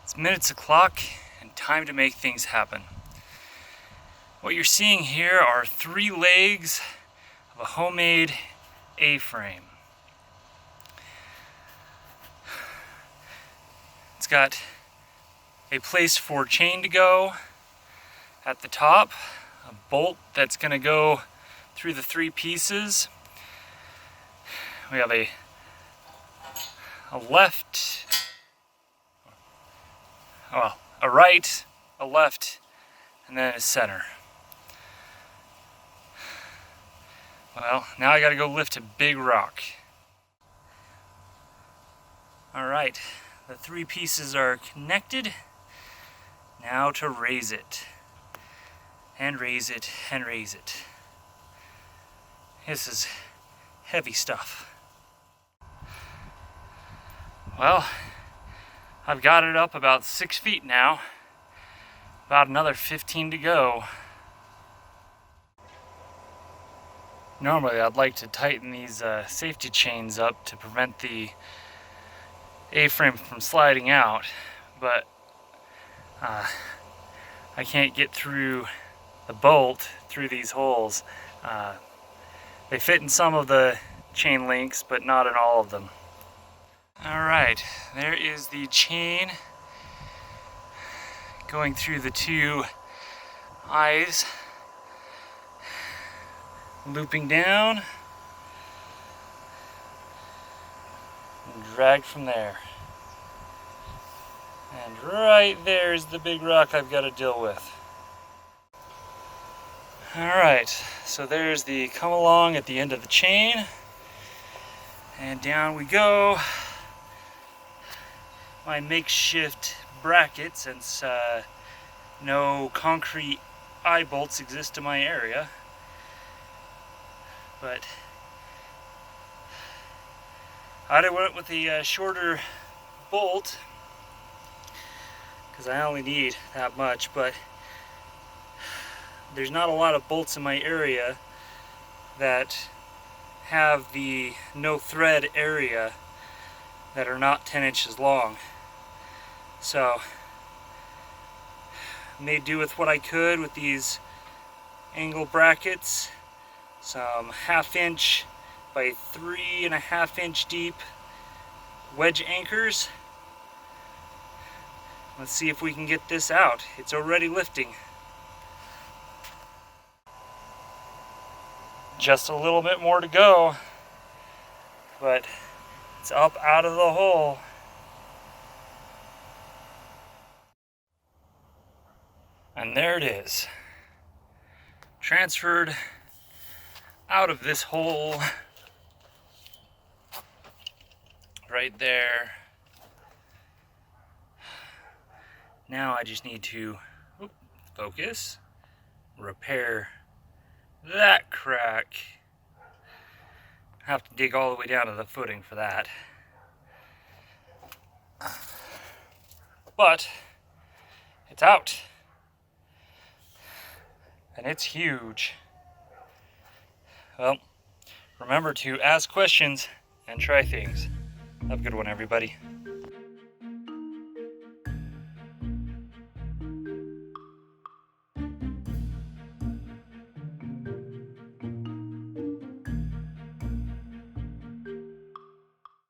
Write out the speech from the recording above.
It's minutes o'clock and time to make things happen. What you're seeing here are 3 legs of a homemade A-frame. It's got a place for chain to go at the top, a bolt that's going to go through the 3 pieces. We have a left, a right, a left, and then a center. Well, now I gotta go lift a big rock. Alright, the 3 pieces are connected. Now to raise it. And raise it, and raise it. This is heavy stuff. Well, I've got it up about 6 feet now. About another 15 to go. Normally I'd like to tighten these safety chains up to prevent the A-frame from sliding out, but I can't get through the bolt through these holes. They fit in some of the chain links, but not in all of them. Alright, there is the chain going through the 2 eyes, looping down, and drag from there. And right there is the big rock I've got to deal with. Alright, so there's the come along at the end of the chain, and down we go. My makeshift bracket, since no concrete eye bolts exist in my area. But I went with the shorter bolt because I only need that much, but there's not a lot of bolts in my area that have the no thread area that are not 10 inches long. So made do with what I could with these angle brackets, some 1/2 inch by 3.5 inch deep wedge anchors. Let's see if we can get this out. It's already lifting. Just a little bit more to go, but it's up out of the hole. And there it is. Transferred out of this hole. Right there. Now I just need to focus, repair that crack. I have to dig all the way down to the footing for that. But it's out. And it's huge. Well, remember to ask questions and try things. Have a good one, everybody.